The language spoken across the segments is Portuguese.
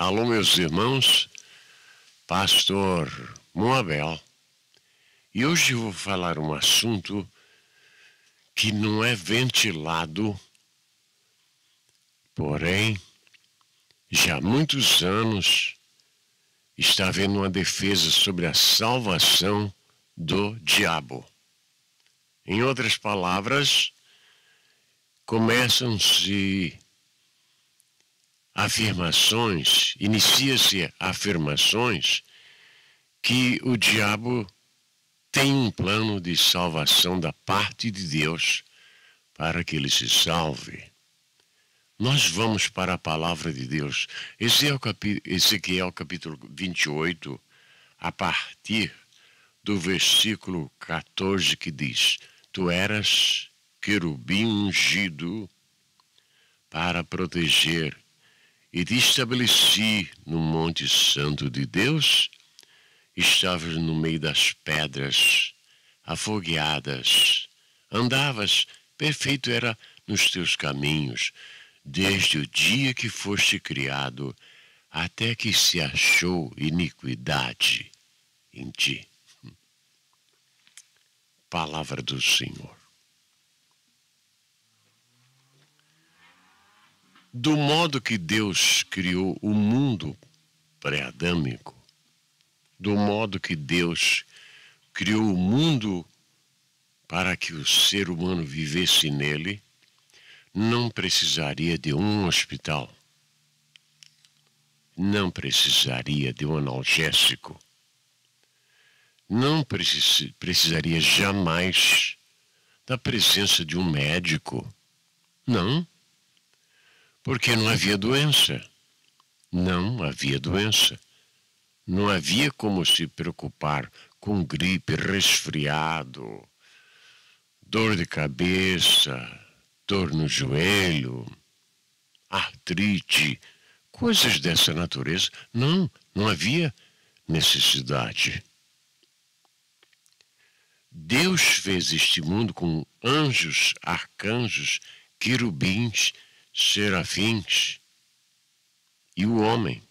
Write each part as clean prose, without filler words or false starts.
Alô, meus irmãos, Pastor Moabel. E hoje eu vou falar um assunto que não é ventilado, porém, já há muitos anos está havendo uma defesa sobre a salvação do diabo. Em outras palavras, começam-se afirmações, inicia-se afirmações que o diabo tem um plano de salvação da parte de Deus para que ele se salve. Nós vamos para a palavra de Deus. Ezequiel capítulo 28, a partir do versículo 14, que diz: Tu eras querubim ungido para proteger, e te estabeleci no monte santo de Deus. Estavas no meio das pedras afogueadas, andavas, perfeito era nos teus caminhos, desde o dia que foste criado, até que se achou iniquidade em ti. Palavra do Senhor. Do modo que Deus criou o mundo pré-adâmico, do modo que Deus criou o mundo para que o ser humano vivesse nele, não precisaria de um hospital, não precisaria de um analgésico, não precisaria jamais da presença de um médico. Não, porque não havia doença. Não havia doença. Não havia como se preocupar com gripe, resfriado, dor de cabeça, dor no joelho, artrite, coisas dessa natureza. Não havia necessidade. Deus fez este mundo com anjos, arcanjos, querubins, serafins e o homem.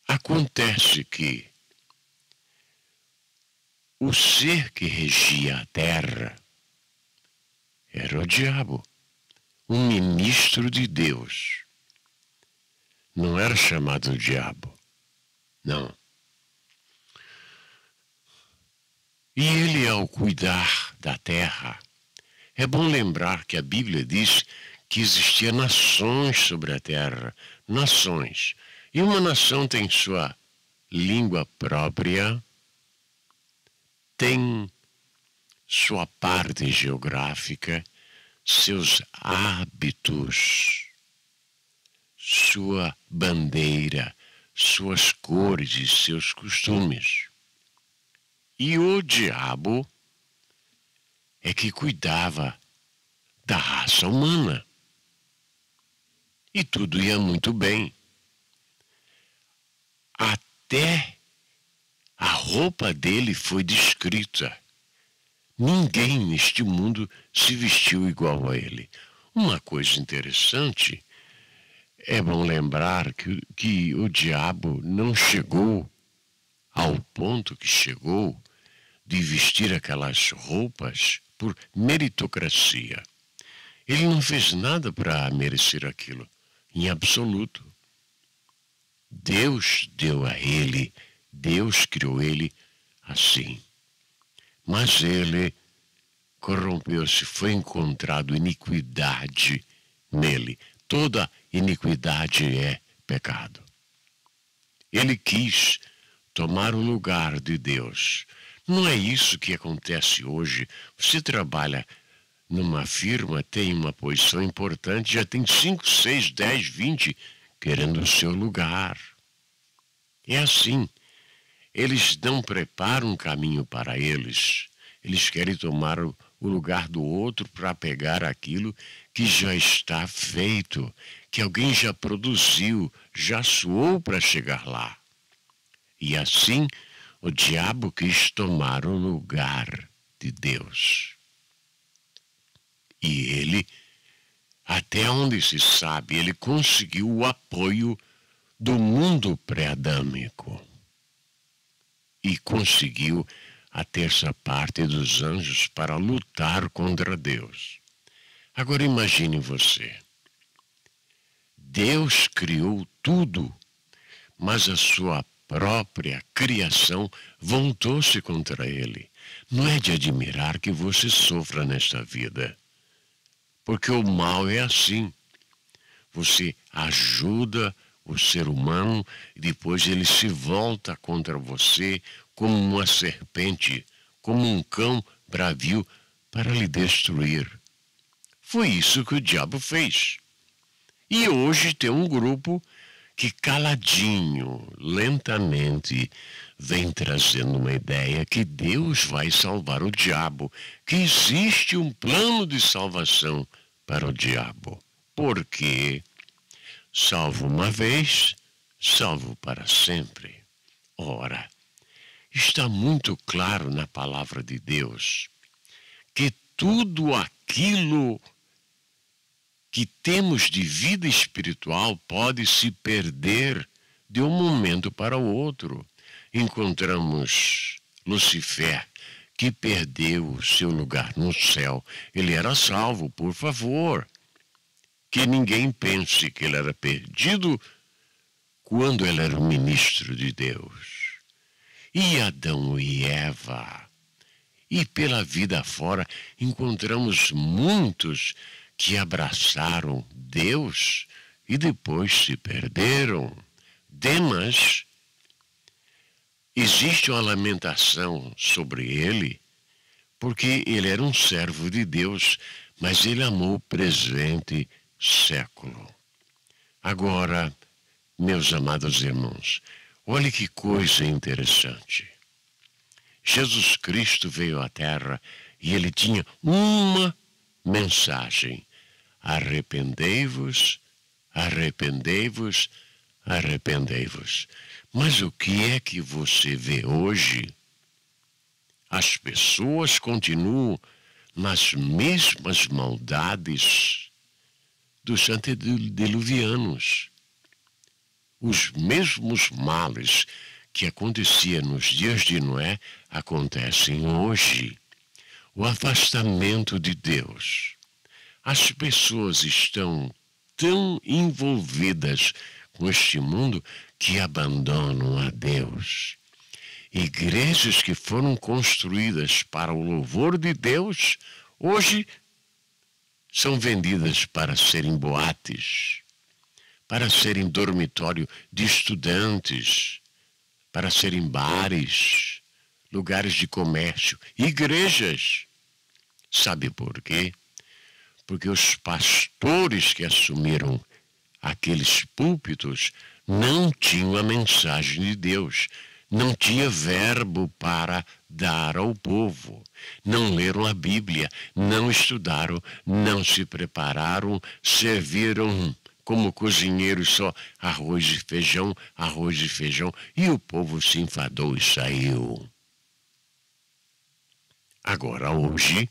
Acontece que o ser que regia a terra era o diabo, um ministro de Deus. Não era chamado diabo, não. E ele, ao cuidar da terra, é bom lembrar que a Bíblia diz que existiam nações sobre a terra, nações. E uma nação tem sua língua própria, tem sua parte geográfica, seus hábitos, sua bandeira, suas cores e seus costumes. E o diabo é que cuidava da raça humana. E tudo ia muito bem. Até a roupa dele foi descrita. Ninguém neste mundo se vestiu igual a ele. Uma coisa interessante, é bom lembrar que o diabo não chegou ao ponto que chegou de vestir aquelas roupas por meritocracia. Ele não fez nada para merecer aquilo, em absoluto. Deus deu a ele, Deus criou ele assim. Mas ele corrompeu-se, foi encontrado iniquidade nele. Toda iniquidade é pecado. Ele quis tomar o lugar de Deus. Não é isso que acontece hoje. Você trabalha numa firma, tem uma posição importante, já tem 5, 6, 10, 20 querendo o seu lugar. É assim. Eles não preparam um caminho para eles. Eles querem tomar o lugar do outro para pegar aquilo que já está feito, que alguém já produziu, já suou para chegar lá. E assim, o diabo quis tomar o lugar de Deus. E ele Até onde se sabe, ele conseguiu o apoio do mundo pré-adâmico e conseguiu a terça parte dos anjos para lutar contra Deus. Agora imagine você. Deus criou tudo, mas a sua própria criação voltou-se contra ele. Não é de admirar que você sofra nesta vida, porque o mal é assim. Você ajuda o ser humano e depois ele se volta contra você como uma serpente, como um cão bravio para lhe destruir. Foi isso que o diabo fez. E hoje tem um grupo que caladinho, lentamente, vem trazendo uma ideia que Deus vai salvar o diabo, que existe um plano de salvação para o diabo. Porque salvo uma vez, salvo para sempre. Ora, está muito claro na palavra de Deus que tudo aquilo que temos de vida espiritual pode se perder de um momento para o outro. Encontramos Lucifer, que perdeu o seu lugar no céu. Ele era salvo, por favor. Que ninguém pense que ele era perdido quando ele era o ministro de Deus. E Adão e Eva. E pela vida fora encontramos muitos que abraçaram Deus e depois se perderam. Demas, existe uma lamentação sobre ele, porque ele era um servo de Deus, mas ele amou o presente século. Agora, meus amados irmãos, olhe que coisa interessante. Jesus Cristo veio à Terra e ele tinha uma mensagem: arrependei-vos, arrependei-vos, arrependei-vos. Mas o que é que você vê hoje? As pessoas continuam nas mesmas maldades dos antediluvianos. Os mesmos males que aconteciam nos dias de Noé acontecem hoje. O afastamento de Deus. As pessoas estão tão envolvidas com este mundo que abandonam a Deus. Igrejas que foram construídas para o louvor de Deus, hoje são vendidas para serem boates, para serem dormitório de estudantes, para serem bares, lugares de comércio, igrejas. Sabe por quê? Porque os pastores que assumiram aqueles púlpitos não tinham a mensagem de Deus, não tinha verbo para dar ao povo, não leram a Bíblia, não estudaram, não se prepararam, serviram como cozinheiros só arroz e feijão, e o povo se enfadou e saiu. Agora, hoje,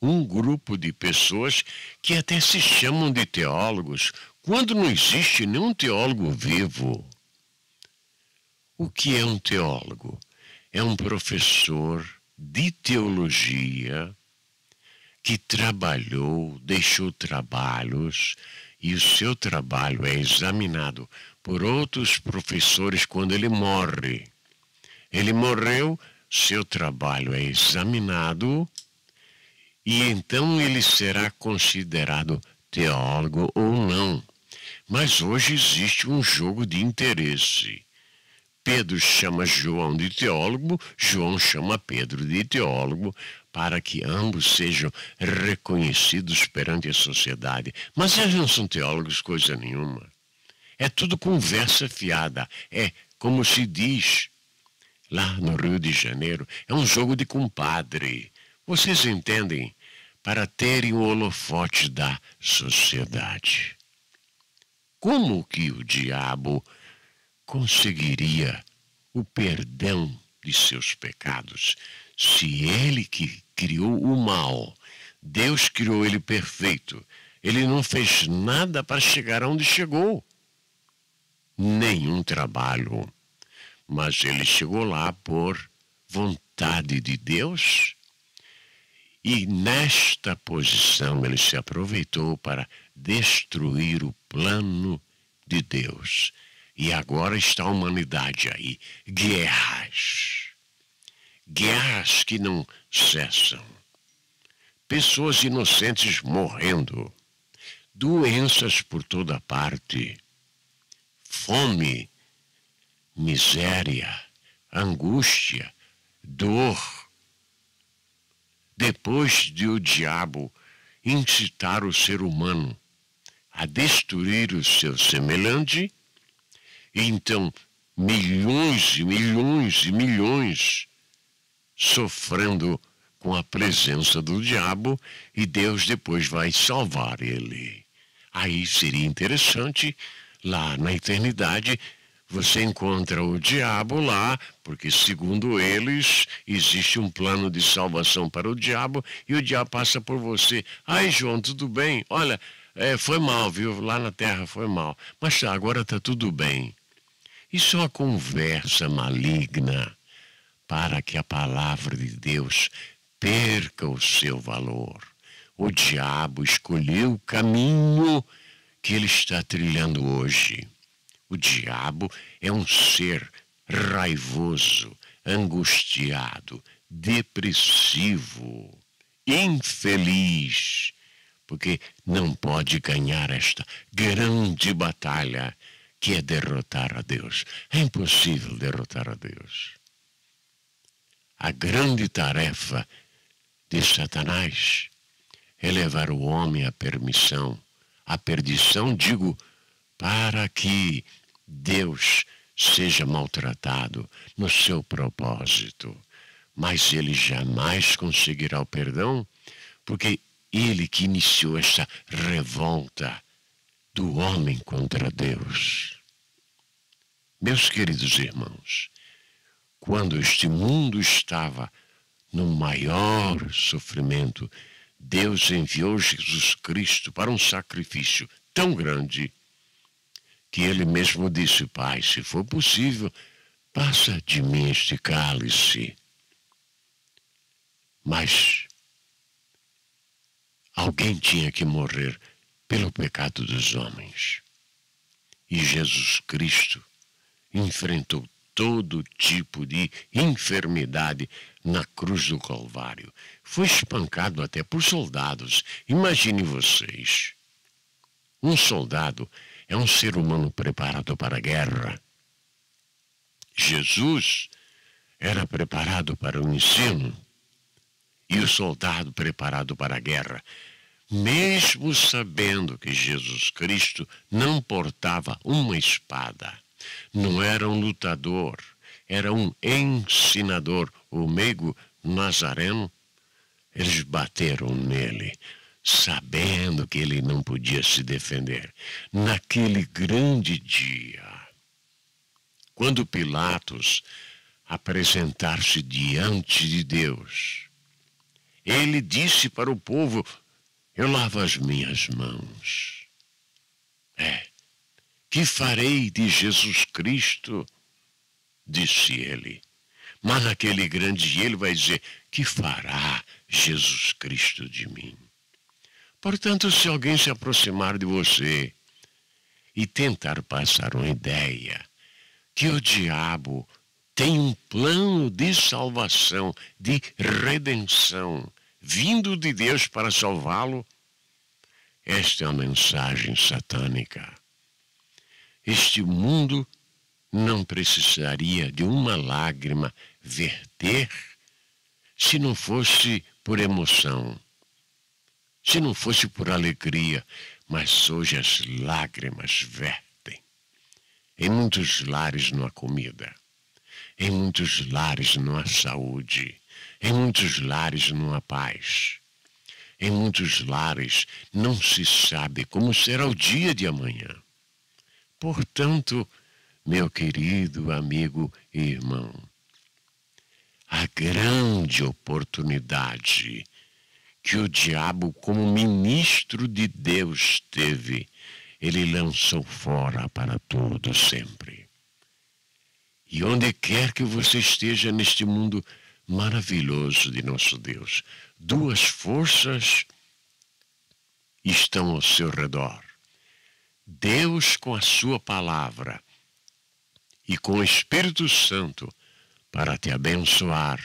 um grupo de pessoas que até se chamam de teólogos, quando não existe nenhum teólogo vivo. O que é um teólogo? É um professor de teologia que trabalhou, deixou trabalhos, e o seu trabalho é examinado por outros professores quando ele morre. Ele morreu, seu trabalho é examinado, e então ele será considerado teólogo ou não. Mas hoje existe um jogo de interesse. Pedro chama João de teólogo, João chama Pedro de teólogo, para que ambos sejam reconhecidos perante a sociedade. Mas eles não são teólogos coisa nenhuma. É tudo conversa fiada. É, como se diz lá no Rio de Janeiro, é um jogo de compadre. Vocês entendem? Para terem o holofote da sociedade. Como que o diabo conseguiria o perdão de seus pecados se ele que criou o mal, Deus criou ele perfeito, Ele não fez nada para chegar onde chegou. Nenhum trabalho. Mas ele chegou lá por vontade de Deus. E nesta posição ele se aproveitou para destruir o plano de Deus. E agora está a humanidade aí. Guerras. Guerras que não cessam. Pessoas inocentes morrendo. Doenças por toda parte. Fome, miséria, angústia, dor. Depois de o diabo incitar o ser humano a destruir o seu semelhante, então milhões e milhões e milhões sofrendo com a presença do diabo, e Deus depois vai salvar ele. Aí seria interessante, lá na eternidade, você encontra o diabo lá, porque segundo eles, existe um plano de salvação para o diabo, e o diabo passa por você. Ai, João, tudo bem? Olha, foi mal, viu? Lá na terra foi mal. Mas agora está tudo bem. Isso é uma conversa maligna para que a palavra de Deus perca o seu valor. O diabo escolheu o caminho que ele está trilhando hoje. O diabo é um ser raivoso, angustiado, depressivo, infeliz, porque não pode ganhar esta grande batalha que é derrotar a Deus. É impossível derrotar a Deus. A grande tarefa de Satanás é levar o homem à perdição, digo, para que Deus seja maltratado no seu propósito. Mas ele jamais conseguirá o perdão, porque ele que iniciou essa revolta do homem contra Deus. Meus queridos irmãos, quando este mundo estava no maior sofrimento, Deus enviou Jesus Cristo para um sacrifício tão grande que ele mesmo disse: Pai, se for possível, passa de mim este cálice. Mas alguém tinha que morrer pelo pecado dos homens. E Jesus Cristo enfrentou todo tipo de enfermidade na cruz do Calvário. Foi espancado até por soldados. Imaginem vocês. Um soldado é um ser humano preparado para a guerra. Jesus era preparado para o ensino e o soldado preparado para a guerra. Mesmo sabendo que Jesus Cristo não portava uma espada, não era um lutador, era um ensinador, o meigo nazareno, eles bateram nele, sabendo que ele não podia se defender. Naquele grande dia, quando Pilatos apresentar-se diante de Deus, ele disse para o povo: eu lavo as minhas mãos. Que farei de Jesus Cristo? Disse ele. Mas naquele grande dia ele vai dizer: que fará Jesus Cristo de mim? Portanto, se alguém se aproximar de você e tentar passar uma ideia que o diabo tem um plano de salvação, de redenção, vindo de Deus para salvá-lo, esta é uma mensagem satânica. Este mundo não precisaria de uma lágrima verter se não fosse por emoção, se não fosse por alegria, mas hoje as lágrimas vertem. Em muitos lares não há comida, em muitos lares não há saúde, em muitos lares não há paz, em muitos lares não se sabe como será o dia de amanhã. Portanto, meu querido amigo e irmão, a grande oportunidade que o diabo, como ministro de Deus, teve, ele lançou fora para todo sempre. E onde quer que você esteja neste mundo maravilhoso de nosso Deus, duas forças estão ao seu redor. Deus com a sua palavra e com o Espírito Santo para te abençoar,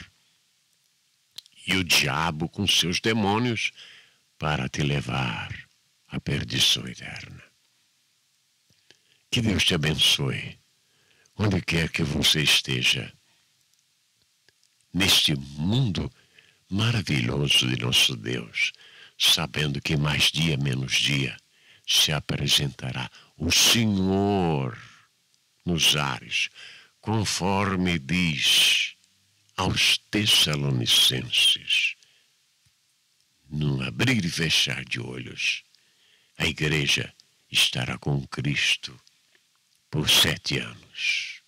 e o diabo com seus demônios para te levar à perdição eterna. Que Deus te abençoe, onde quer que você esteja, neste mundo maravilhoso de nosso Deus, sabendo que mais dia menos dia se apresentará o Senhor nos ares, conforme diz aos Tessalonicenses, num abrir e fechar de olhos, a igreja estará com Cristo por 7 anos.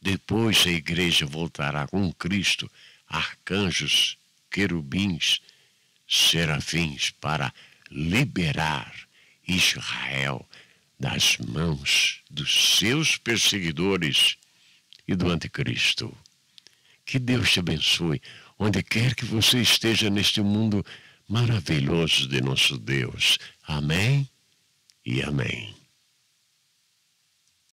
Depois a igreja voltará com Cristo, arcanjos, querubins, serafins, para liberar Israel das mãos dos seus perseguidores e do anticristo. Que Deus te abençoe, onde quer que você esteja neste mundo maravilhoso de nosso Deus. Amém e amém.